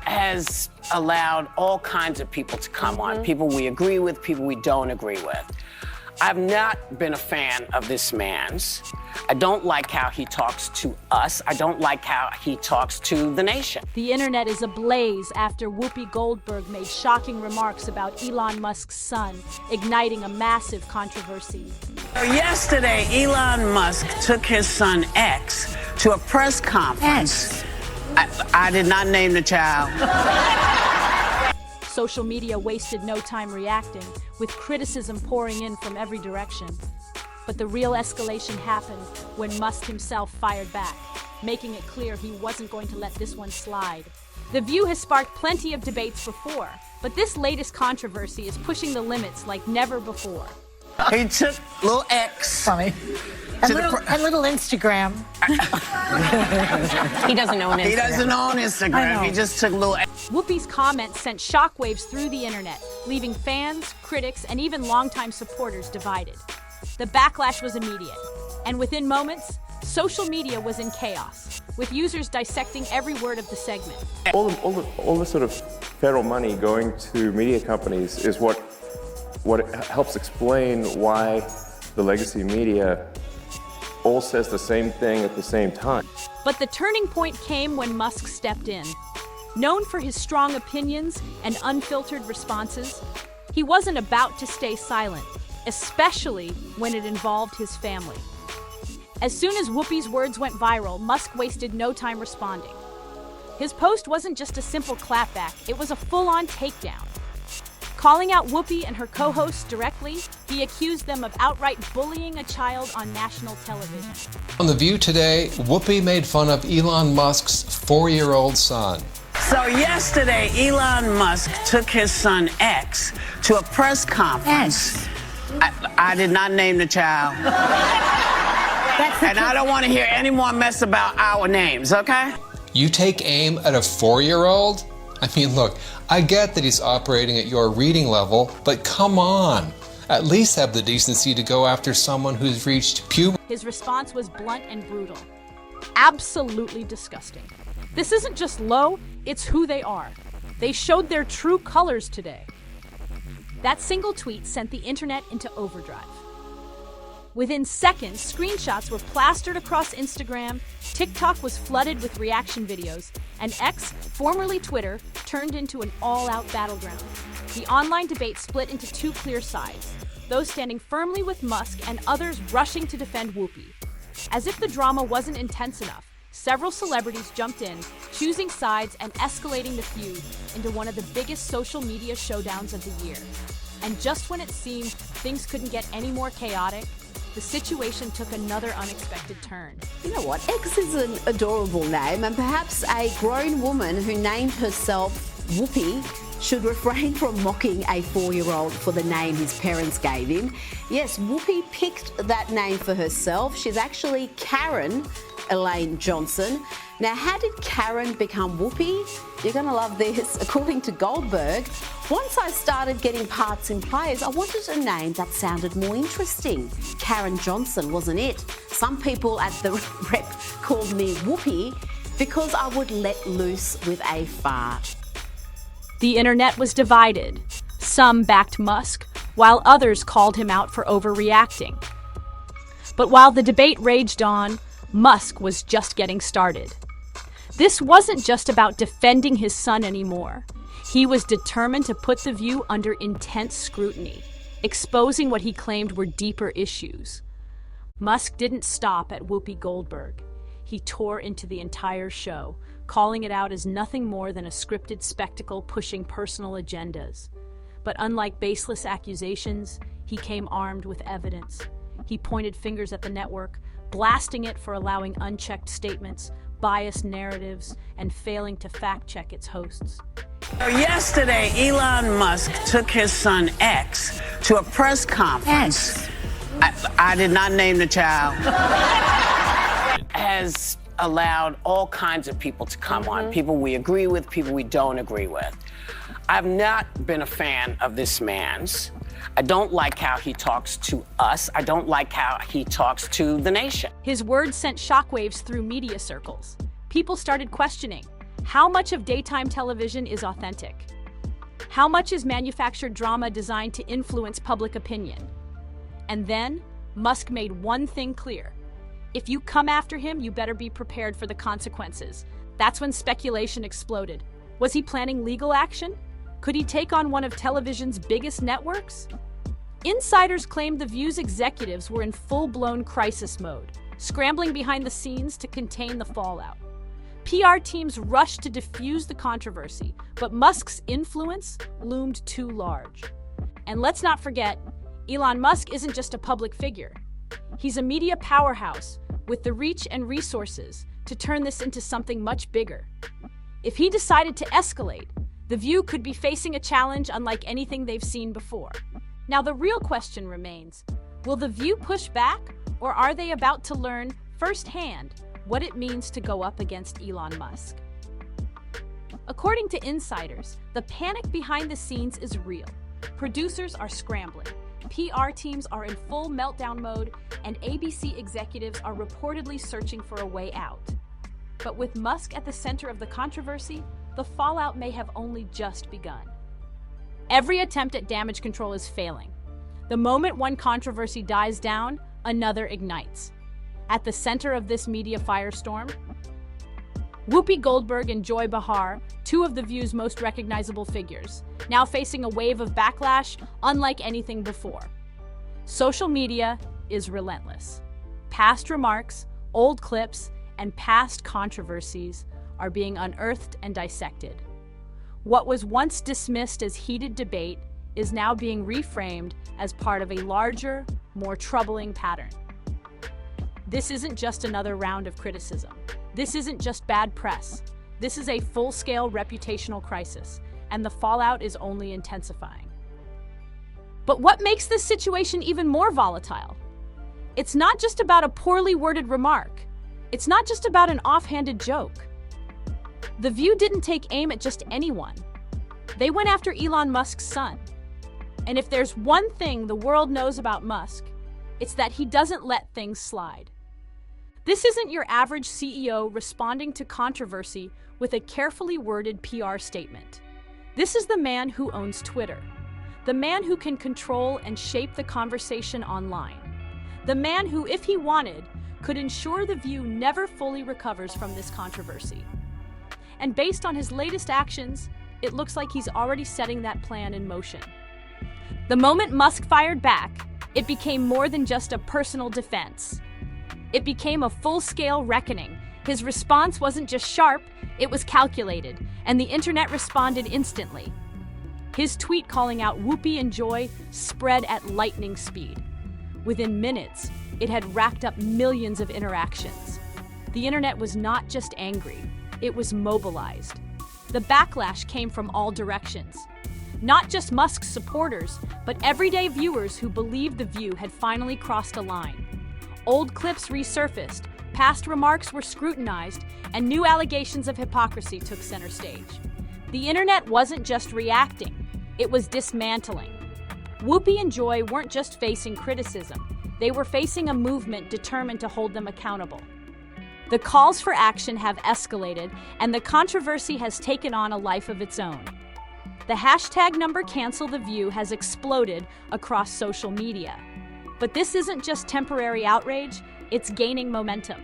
has allowed all kinds of people to come on, people we agree with, people we don't agree with. I've not been a fan of this man's. I don't like how he talks to us. I don't like how he talks to the nation. The internet is ablaze after Whoopi Goldberg made shocking remarks about Elon Musk's son, igniting a massive controversy. So yesterday, Elon Musk took his son X to a press conference. I did not name the child. Social media wasted no time reacting, with criticism pouring in from every direction. But the real escalation happened when Musk himself fired back, making it clear he wasn't going to let this one slide. The View has sparked plenty of debates before, but this latest controversy is pushing the limits like never before. He took little X. Funny. And little Instagram. He doesn't own Instagram. He doesn't own Instagram. He just took little X. Whoopi's comments sent shockwaves through the internet, leaving fans, critics, and even longtime supporters divided. The backlash was immediate, and within moments, social media was in chaos, with users dissecting every word of the segment. All the sort of federal money going to media companies is what helps explain why the legacy media all says the same thing at the same time. But the turning point came when Musk stepped in. Known for his strong opinions and unfiltered responses, he wasn't about to stay silent, especially when it involved his family. As soon as Whoopi's words went viral, Musk wasted no time responding. His post wasn't just a simple clapback, it was a full-on takedown. Calling out Whoopi and her co-hosts directly, he accused them of outright bullying a child on national television. On The View today, Whoopi made fun of Elon Musk's 4-year-old son. So yesterday, Elon Musk took his son X to a press conference. I did not name the child. And I don't want to hear any more mess about our names, okay? You take aim at a 4-year-old? I mean, look, I get that he's operating at your reading level, but come on. At least have the decency to go after someone who's reached puberty. His response was blunt and brutal. Absolutely disgusting. This isn't just low, it's who they are. They showed their true colors today. That single tweet sent the internet into overdrive. Within seconds, screenshots were plastered across Instagram, TikTok was flooded with reaction videos, and X, formerly Twitter, turned into an all-out battleground. The online debate split into two clear sides, those standing firmly with Musk and others rushing to defend Whoopi. As if the drama wasn't intense enough, several celebrities jumped in, choosing sides and escalating the feud into one of the biggest social media showdowns of the year. And just when it seemed things couldn't get any more chaotic, the situation took another unexpected turn. You know what? X is an adorable name, and perhaps a grown woman who named herself Whoopi should refrain from mocking a 4-year-old for the name his parents gave him. Yes, Whoopi picked that name for herself. She's actually Karen Elaine Johnson. Now, how did Karen become Whoopi? You're going to love this. According to Goldberg, once I started getting parts in plays, I wanted a name that sounded more interesting. Karen Johnson wasn't it. Some people at the rep called me Whoopi because I would let loose with a fart. The internet was divided. Some backed Musk, while others called him out for overreacting. But while the debate raged on, Musk was just getting started. This wasn't just about defending his son anymore. He was determined to put The View under intense scrutiny, exposing what he claimed were deeper issues. Musk didn't stop at Whoopi Goldberg. He tore into the entire show, calling it out as nothing more than a scripted spectacle pushing personal agendas. But unlike baseless accusations, he came armed with evidence. He pointed fingers at the network, blasting it for allowing unchecked statements, biased narratives, and failing to fact-check its hosts. Yesterday, Elon Musk took his son X to a press conference. I did not name the child. Has allowed all kinds of people to come on, people we agree with, people we don't agree with. I've not been a fan of this man's. I don't like how he talks to us. I don't like how he talks to the nation. His words sent shockwaves through media circles. People started questioning, How much of daytime television is authentic? How much is manufactured drama designed to influence public opinion? And then, Musk made one thing clear. If you come after him, you better be prepared for the consequences. That's when speculation exploded. Was he planning legal action? Could he take on one of television's biggest networks? Insiders claimed The View's executives were in full-blown crisis mode, scrambling behind the scenes to contain the fallout. PR teams rushed to diffuse the controversy, but Musk's influence loomed too large. And let's not forget, Elon Musk isn't just a public figure. He's a media powerhouse with the reach and resources to turn this into something much bigger. If he decided to escalate, The View could be facing a challenge unlike anything they've seen before. Now the real question remains, will The View push back, or are they about to learn firsthand what it means to go up against Elon Musk? According to insiders, the panic behind the scenes is real. Producers are scrambling, PR teams are in full meltdown mode, and ABC executives are reportedly searching for a way out. But with Musk at the center of the controversy, the fallout may have only just begun. Every attempt at damage control is failing. The moment one controversy dies down, another ignites. At the center of this media firestorm, Whoopi Goldberg and Joy Behar, two of The View's most recognizable figures, now facing a wave of backlash unlike anything before. Social media is relentless. Past remarks, old clips, and past controversies are being unearthed and dissected. What was once dismissed as heated debate is now being reframed as part of a larger, more troubling pattern. This isn't just another round of criticism. This isn't just bad press. This is a full-scale reputational crisis, and the fallout is only intensifying. But what makes this situation even more volatile? It's not just about a poorly worded remark. It's not just about an offhanded joke. The View didn't take aim at just anyone. They went after Elon Musk's son. And if there's one thing the world knows about Musk, it's that he doesn't let things slide. This isn't your average CEO responding to controversy with a carefully worded PR statement. This is the man who owns Twitter, the man who can control and shape the conversation online, the man who, if he wanted, could ensure The View never fully recovers from this controversy. And based on his latest actions, it looks like he's already setting that plan in motion. The moment Musk fired back, it became more than just a personal defense. It became a full-scale reckoning. His response wasn't just sharp, it was calculated, and the internet responded instantly. His tweet calling out Whoopi and Joy spread at lightning speed. Within minutes, it had racked up millions of interactions. The internet was not just angry, it was mobilized. The backlash came from all directions. Not just Musk's supporters, but everyday viewers who believed The View had finally crossed a line. Old clips resurfaced, past remarks were scrutinized, and new allegations of hypocrisy took center stage. The internet wasn't just reacting, it was dismantling. Whoopi and Joy weren't just facing criticism, they were facing a movement determined to hold them accountable. The calls for action have escalated, and the controversy has taken on a life of its own. The hashtag #CancelTheView has exploded across social media. But this isn't just temporary outrage, it's gaining momentum.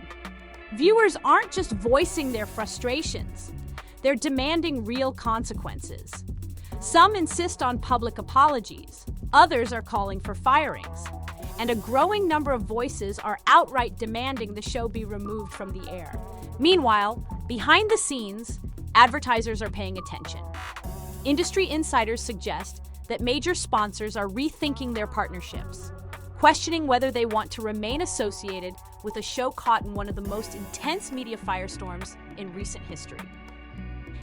Viewers aren't just voicing their frustrations, they're demanding real consequences. Some insist on public apologies, others are calling for firings, and a growing number of voices are outright demanding the show be removed from the air. Meanwhile, behind the scenes, advertisers are paying attention. Industry insiders suggest that major sponsors are rethinking their partnerships, questioning whether they want to remain associated with a show caught in one of the most intense media firestorms in recent history.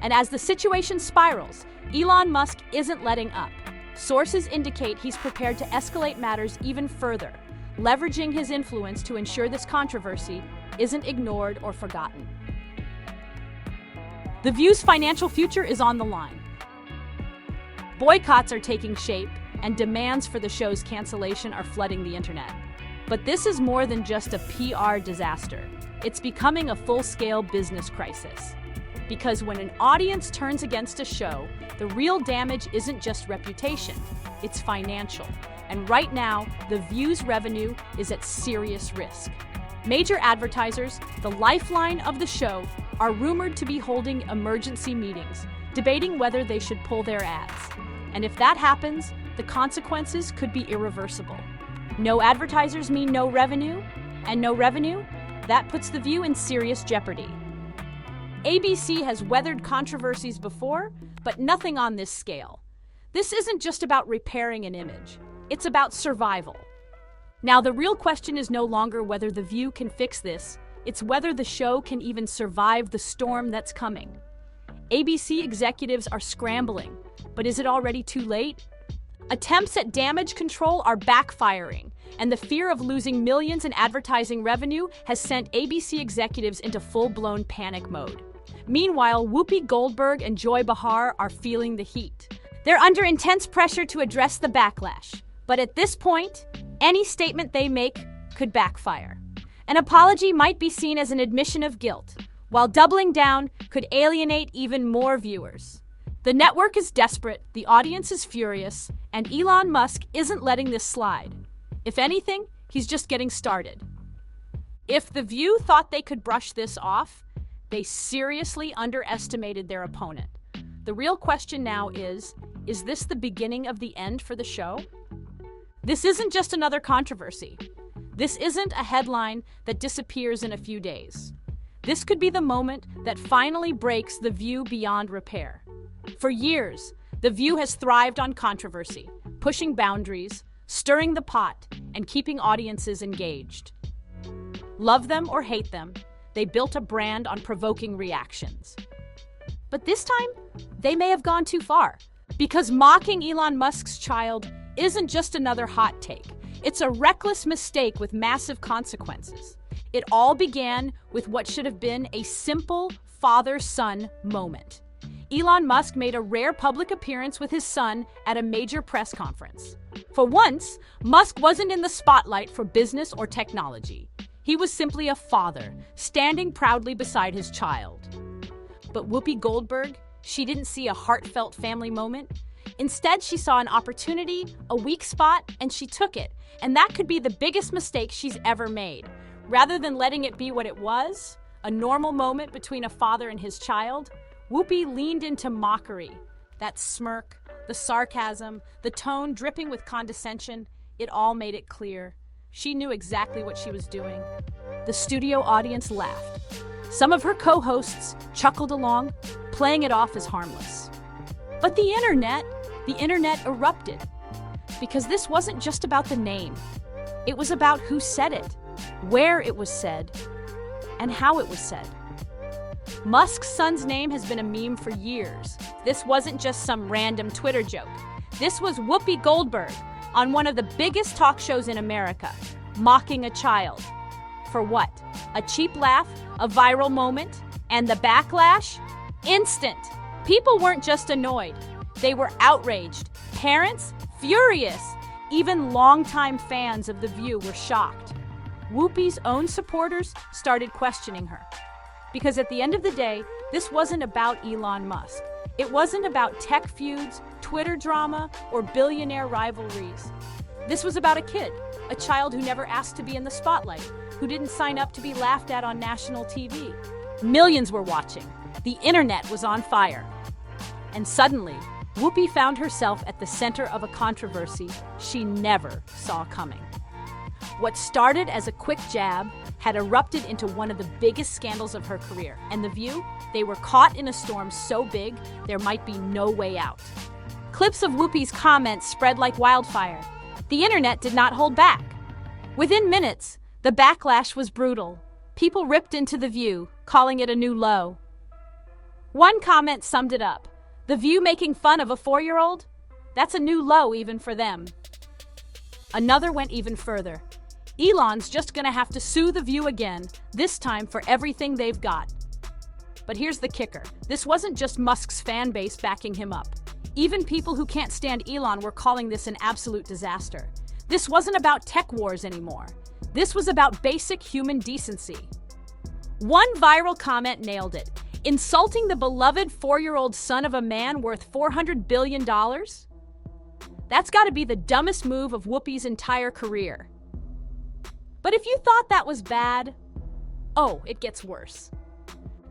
And as the situation spirals, Elon Musk isn't letting up. Sources indicate he's prepared to escalate matters even further, leveraging his influence to ensure this controversy isn't ignored or forgotten. The View's financial future is on the line. Boycotts are taking shape, and demands for the show's cancellation are flooding the internet. But this is more than just a PR disaster. It's becoming a full-scale business crisis. Because when an audience turns against a show, the real damage isn't just reputation, it's financial. And right now, The View's revenue is at serious risk. Major advertisers, the lifeline of the show, are rumored to be holding emergency meetings, debating whether they should pull their ads. And if that happens, the consequences could be irreversible. No advertisers mean no revenue, and no revenue, that puts The View in serious jeopardy. ABC has weathered controversies before, but nothing on this scale. This isn't just about repairing an image, it's about survival. Now, the real question is no longer whether The View can fix this, it's whether the show can even survive the storm that's coming. ABC executives are scrambling, but is it already too late? Attempts at damage control are backfiring, and the fear of losing millions in advertising revenue has sent ABC executives into full-blown panic mode. Meanwhile, Whoopi Goldberg and Joy Behar are feeling the heat. They're under intense pressure to address the backlash, but at this point, any statement they make could backfire. An apology might be seen as an admission of guilt, while doubling down could alienate even more viewers. The network is desperate, the audience is furious, and Elon Musk isn't letting this slide. If anything, he's just getting started. If The View thought they could brush this off, they seriously underestimated their opponent. The real question now is this the beginning of the end for the show? This isn't just another controversy. This isn't a headline that disappears in a few days. This could be the moment that finally breaks The View beyond repair. For years, The View has thrived on controversy, pushing boundaries, stirring the pot, and keeping audiences engaged. Love them or hate them, they built a brand on provoking reactions. But this time, they may have gone too far, because mocking Elon Musk's child isn't just another hot take. It's a reckless mistake with massive consequences. It all began with what should have been a simple father-son moment. Elon Musk made a rare public appearance with his son at a major press conference. For once, Musk wasn't in the spotlight for business or technology. He was simply a father, standing proudly beside his child. But Whoopi Goldberg, she didn't see a heartfelt family moment. Instead, she saw an opportunity, a weak spot, and she took it. And that could be the biggest mistake she's ever made. Rather than letting it be what it was, a normal moment between a father and his child, Whoopi leaned into mockery. That smirk, the sarcasm, the tone dripping with condescension, it all made it clear. She knew exactly what she was doing. The studio audience laughed. Some of her co-hosts chuckled along, playing it off as harmless. But the internet erupted. Because this wasn't just about the name. It was about who said it, where it was said, and how it was said. Musk's son's name has been a meme for years. This wasn't just some random Twitter joke. This was Whoopi Goldberg on one of the biggest talk shows in America, mocking a child. For what? A cheap laugh? A viral moment? And the backlash? Instant. People weren't just annoyed. They were outraged. Parents? Furious. Even longtime fans of The View were shocked. Whoopi's own supporters started questioning her. Because at the end of the day, this wasn't about Elon Musk. It wasn't about tech feuds, Twitter drama, or billionaire rivalries. This was about a kid, a child who never asked to be in the spotlight, who didn't sign up to be laughed at on national TV. Millions were watching. The internet was on fire. And suddenly, Whoopi found herself at the center of a controversy she never saw coming. What started as a quick jab had erupted into one of the biggest scandals of her career. And The View, they were caught in a storm so big, there might be no way out. Clips of Whoopi's comments spread like wildfire. The internet did not hold back. Within minutes, the backlash was brutal. People ripped into The View, calling it a new low. One comment summed it up. The View making fun of a 4-year-old? That's a new low even for them. Another went even further. Elon's just gonna have to sue The View again, this time for everything they've got. But here's the kicker. This wasn't just Musk's fan base backing him up. Even people who can't stand Elon were calling this an absolute disaster. This wasn't about tech wars anymore. This was about basic human decency. One viral comment nailed it. Insulting the beloved 4-year-old son of a man worth $400 billion? That's got to be the dumbest move of Whoopi's entire career. But if you thought that was bad, oh, it gets worse.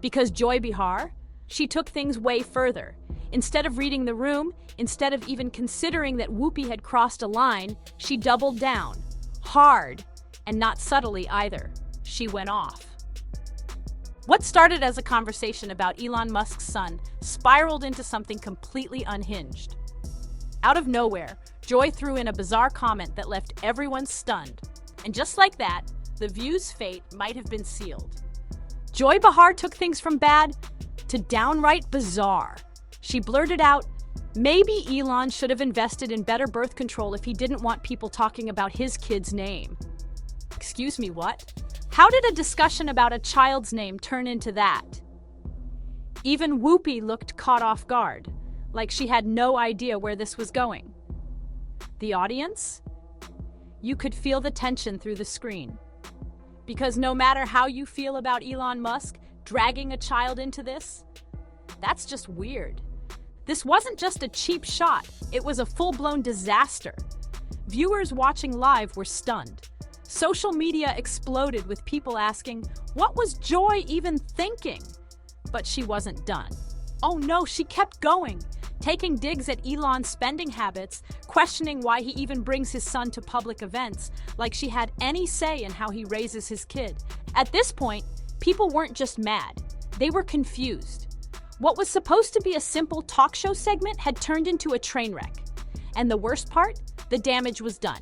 Because Joy Behar, she took things way further. Instead of reading the room, instead of even considering that Whoopi had crossed a line, she doubled down. Hard, and not subtly either. She went off. What started as a conversation about Elon Musk's son spiraled into something completely unhinged. Out of nowhere, Joy threw in a bizarre comment that left everyone stunned. And just like that, The View's fate might have been sealed. Joy Behar took things from bad to downright bizarre. She blurted out, maybe Elon should have invested in better birth control if he didn't want people talking about his kid's name. Excuse me, what? How did a discussion about a child's name turn into that? Even Whoopi looked caught off guard, like she had no idea where this was going. The audience? You could feel the tension through the screen. Because no matter how you feel about Elon Musk dragging a child into this, that's just weird. This wasn't just a cheap shot, it was a full-blown disaster. Viewers watching live were stunned. Social media exploded with people asking, what was Joy even thinking? But she wasn't done. Oh no, she kept going, taking digs at Elon's spending habits, questioning why he even brings his son to public events, like she had any say in how he raises his kid. At this point, people weren't just mad, they were confused. What was supposed to be a simple talk show segment had turned into a train wreck. And the worst part? The damage was done.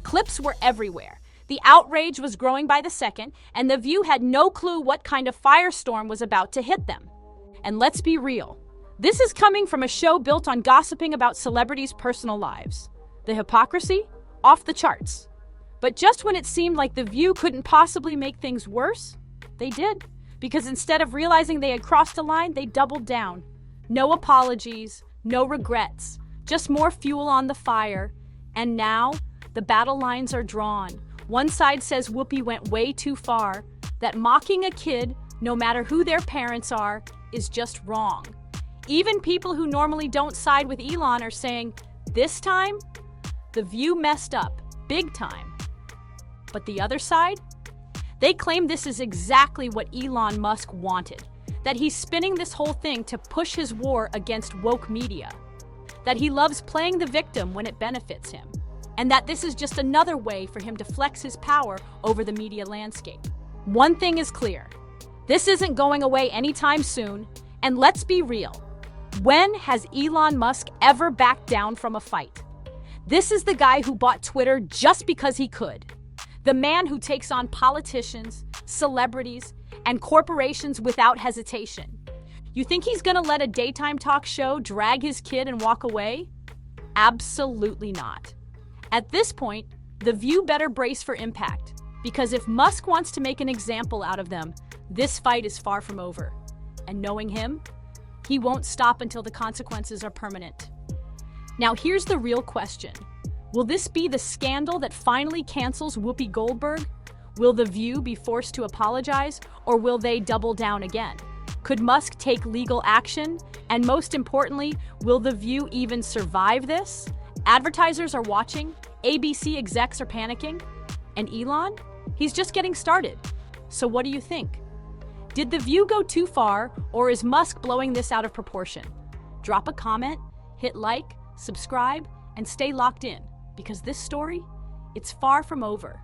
Clips were everywhere. The outrage was growing by the second, and The View had no clue what kind of firestorm was about to hit them. And let's be real. This is coming from a show built on gossiping about celebrities' personal lives. The hypocrisy? Off the charts. But just when it seemed like The View couldn't possibly make things worse, they did. Because instead of realizing they had crossed a line, they doubled down. No apologies, no regrets, just more fuel on the fire. And now, the battle lines are drawn. One side says Whoopi went way too far, that mocking a kid, no matter who their parents are, is just wrong. Even people who normally don't side with Elon are saying, this time, The View messed up, big time. But the other side? They claim this is exactly what Elon Musk wanted, that he's spinning this whole thing to push his war against woke media, that he loves playing the victim when it benefits him, and that this is just another way for him to flex his power over the media landscape. One thing is clear, this isn't going away anytime soon, and let's be real. When has Elon Musk ever backed down from a fight? This is the guy who bought Twitter just because he could. The man who takes on politicians, celebrities, and corporations without hesitation. You think he's gonna let a daytime talk show drag his kid and walk away? Absolutely not. At this point, The View better brace for impact, because if Musk wants to make an example out of them, this fight is far from over. And knowing him, he won't stop until the consequences are permanent. Now here's the real question. Will this be the scandal that finally cancels Whoopi Goldberg? Will The View be forced to apologize, or will they double down again? Could Musk take legal action? And most importantly, will The View even survive this? Advertisers are watching, ABC execs are panicking, and Elon? He's just getting started. So what do you think? Did The View go too far, or is Musk blowing this out of proportion? Drop a comment, hit like, subscribe, and stay locked in, because this story, it's far from over.